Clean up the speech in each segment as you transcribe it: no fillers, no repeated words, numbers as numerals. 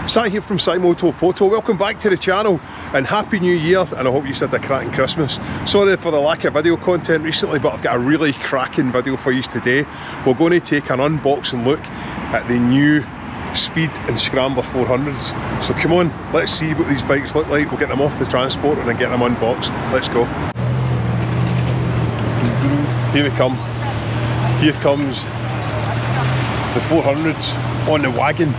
Si here from Si Moto Photo. Welcome back to the channel and Happy New Year, and I hope you had a cracking Christmas. Sorry for the lack of video content recently, but I've got a really cracking video for you today. We're going to take an unboxing look at the new Speed and Scrambler 400s. So come on, let's see what these bikes look like. We'll get them off the transport and then get them unboxed. Let's go. Here we come. Here comes the 400s on the wagon.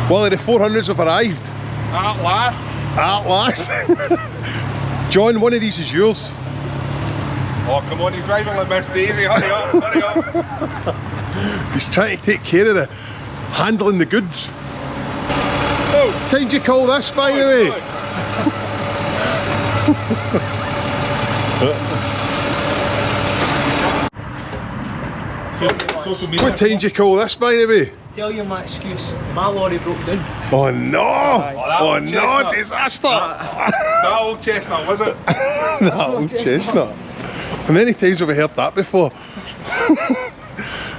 Well, the 400s have arrived. At last. At last. John, one of these is yours. Oh, come on, he's driving like Miss Daisy. Hurry up, hurry up. He's trying to take care of the handling the goods. Oh. Time do you call this, by the way? What time do you call this, by the way? Tell you my excuse, my lorry broke down. Oh no! Oh no, chestnut. disaster! That old chestnut, was it? That old chestnut. How many times have we heard that before?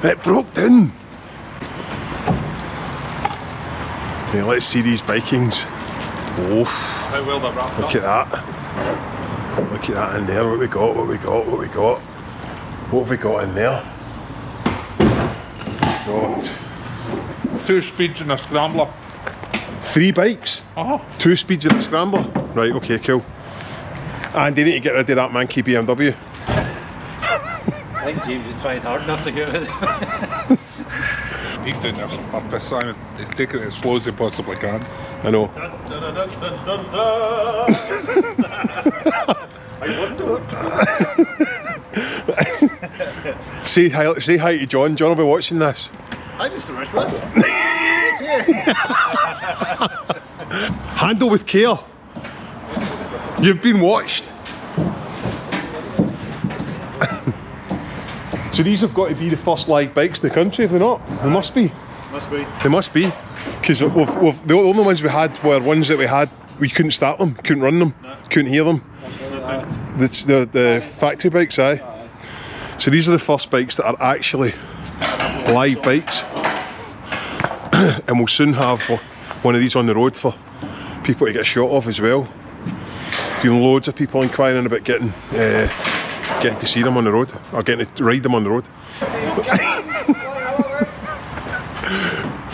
It broke down. Okay, let's see these bikings. Oh, How well they're wrapped look up. at that. Look at that in there. What we got, what we got, what we got. What have we got in there? Got 2 speeds and a scrambler. 3 bikes. 2 speeds in a scrambler. Right, okay, cool. And they need to get rid of that manky BMW. I think James has tried hard enough to get rid of it. He's doing this on purpose, Simon. He's taking it as slow as he possibly can. I know. Say hi to John. John will be watching this. Hi, Mr. Rushwood. Handle with care. You've been watched. So these have got to be the first live bikes in the country, have they not? They must be. Must be. They must be. Because the only ones we had were ones that we couldn't start them, couldn't run them, couldn't hear them. The factory bikes, aye. So these are the first bikes that are actually live bikes. And we'll soon have one of these on the road for people to get a shot of as well. Been loads of people inquiring about getting to see them on the road, or getting to ride them on the road.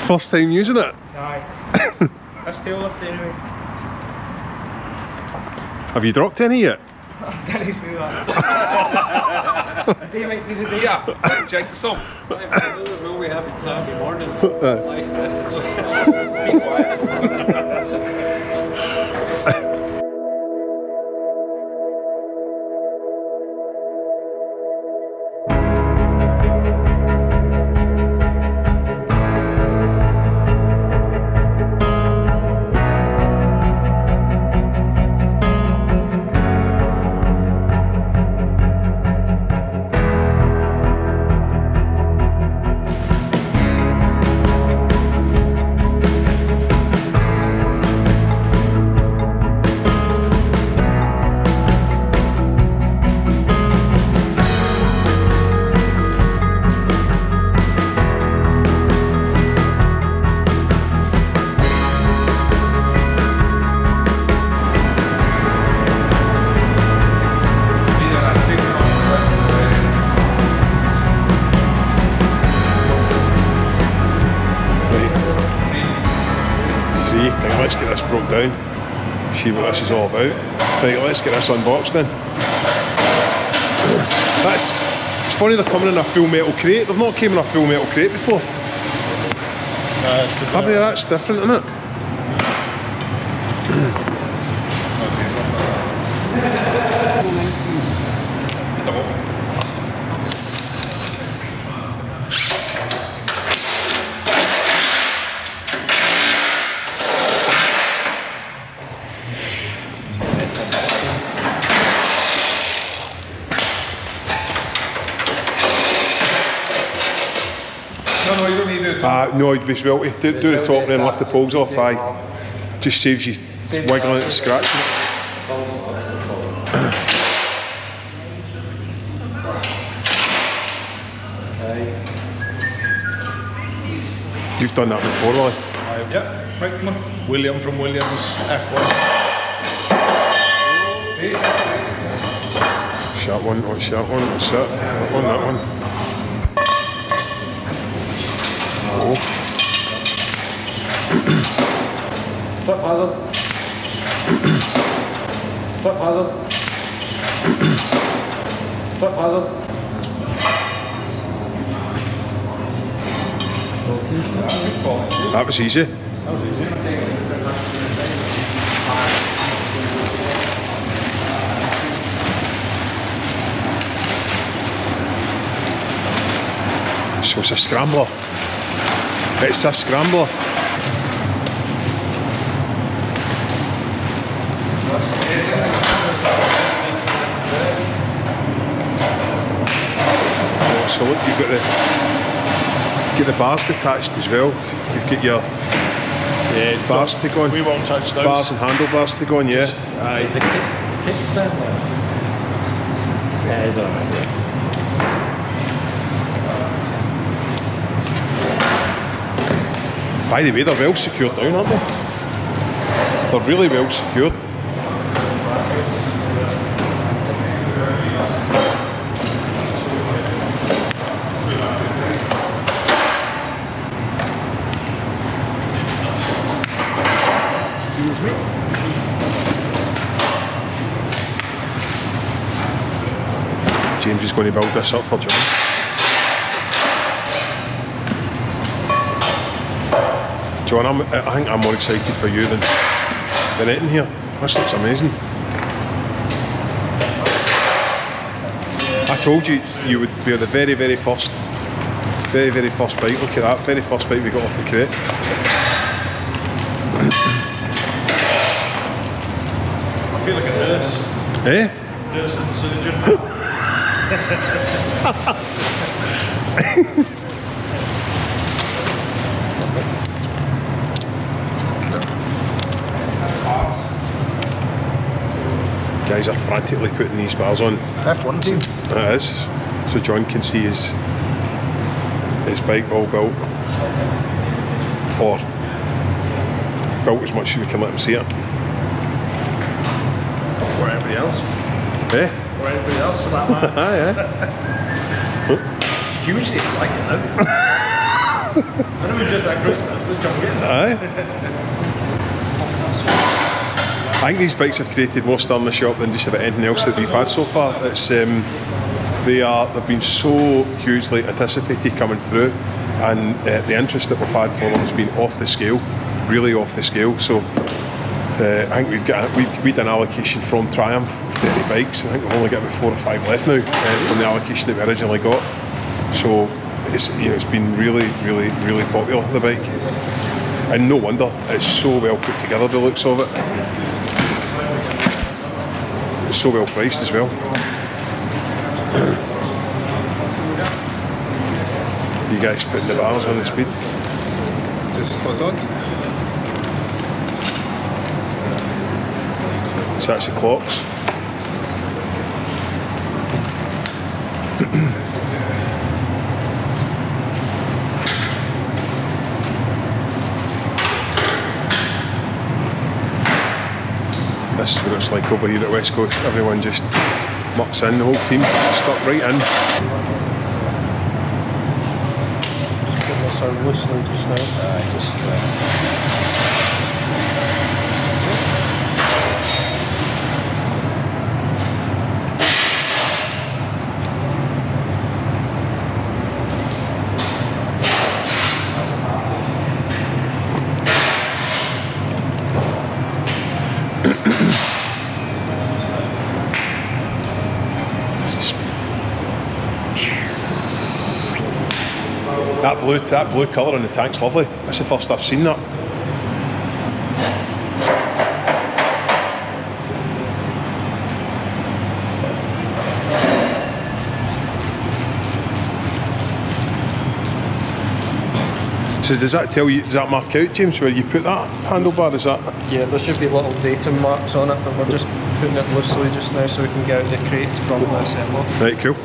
First time using it? Aye. I still left anyway. Have you dropped any yet? I didn't say that. They might be the day. Yeah, check some. Simon, I know the rule we have on Saturday mornings. Nice, this is be quiet. Let's get this broke down, see what this is all about. Right, let's get this unboxed then. It's funny they're coming in a full metal crate. They've not came in a full metal crate before. Have they? That's different, isn't it? No, you don't need to do it. No, you'd be swelty. Do the top and then lift the poles off. Aye. Just saves you wiggling it and scratching it. You've done that before, Roy. Yeah, right, come on. William from Williams, F1. Sharp one, what's that one? What's that? That one, that one. Oh. Flip hazard. Flip hazard. Flip hazard. That was easy. That was easy. So it's a scrambler. It's a scrambler. So look, you've got the bars detached as well. You've got your bars to go on. We won't touch those. Bars and handlebars to go on, yeah. Aye, the kickstand there. Yeah, it's alright. By the way, they're well secured down, aren't they? They're really well secured. Excuse me. James is going to build this up for John. John, I think I'm more excited for you than anything here. This looks amazing. I told you you would be the very first bike. Look at that, very first bike we got off the crate. I feel like a nurse. Eh? Nurse and surgeon. Guys are frantically putting these bars on. F1 team. It is. So John can see his bike all built. Or built as much as we can let him see it. Or anybody else. Eh? Or anybody else for that matter. Ah, yeah. It's hugely exciting though. I know we just had Christmas, but it's coming in. Aye. I think these bikes have created more stir in the shop than just about anything else that we've had so far. It's they've been so hugely anticipated coming through, and the interest that we've had for them has been off the scale, really off the scale. So I think we've done an allocation from Triumph, 30 bikes. I think we've only got about 4 or 5 left now from the allocation that we originally got. So it's been really popular, the bike, and no wonder it's so well put together. The looks of it. It's so well priced as well. You guys putting the bars on the speed? Just hold on. So that's the clocks. This is what it's like over here at West Coast. Everyone just mucks in, the whole team stuck right in. Just put this on loosely just now. That blue colour on the tank's lovely. That's the first I've seen that. So does that mark out, James, where you put that handlebar? Is that? Yeah, there should be little datum marks on it, but we're just putting it loosely just now so we can get out the crate from the assembler. Right, cool.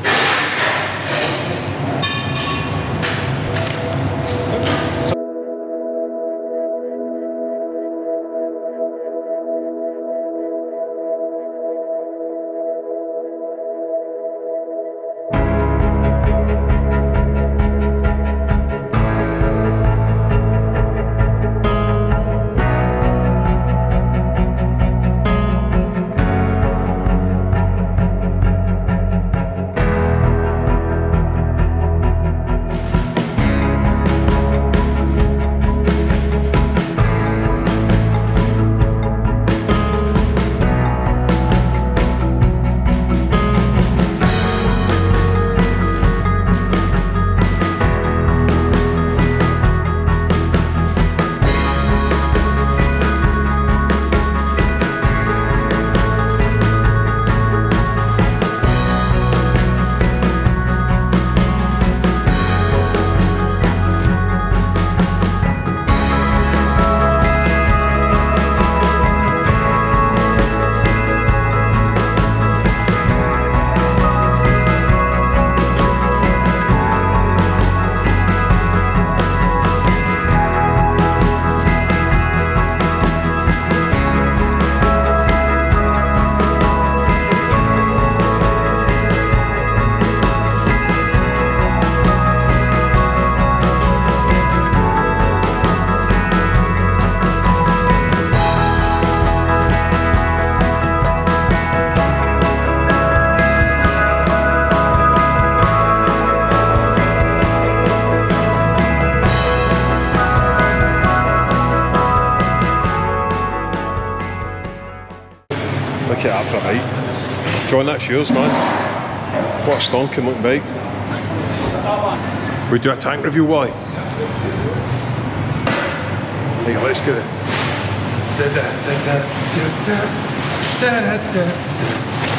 Look at that for a bike. John, that's yours, man. What a stonking looking bike. We do a tank review, Wally. Hey, let's get it.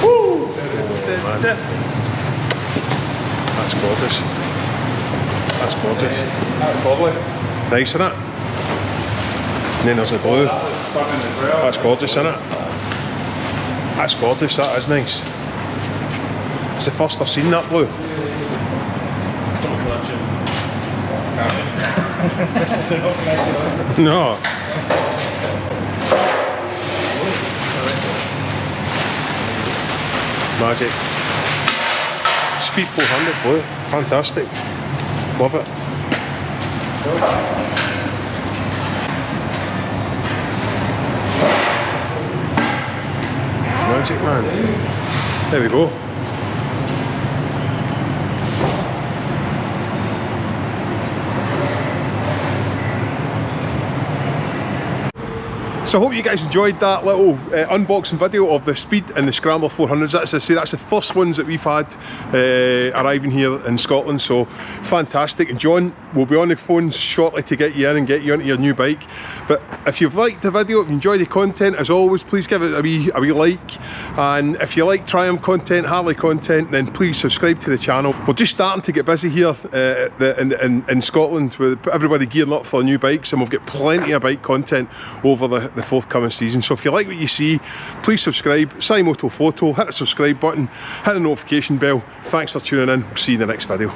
Woo! Oh, that's gorgeous. That's gorgeous. That's lovely. Nice, isn't it? And then there's the blue. That's gorgeous, isn't it? That's gorgeous, that is nice. It's the first I've seen that blue. No. Magic. Speed 400 blue. Fantastic. Love it. Magic, man. There we go. So I hope you guys enjoyed that little unboxing video of the Speed and the Scrambler 400s. As I say, that's the first ones that we've had arriving here in Scotland, so fantastic. And John will be on the phones shortly to get you in and get you onto your new bike. But if you've liked the video, if you enjoy the content, as always, please give it a wee like. And if you like Triumph content, Harley content, then please subscribe to the channel. We're just starting to get busy here in Scotland with everybody gearing up for new bikes, and we've got plenty of bike content over the forthcoming season. So if you like what you see, please subscribe, Moto Photo, hit the subscribe button, hit the notification bell. Thanks for tuning in. See you in the next video.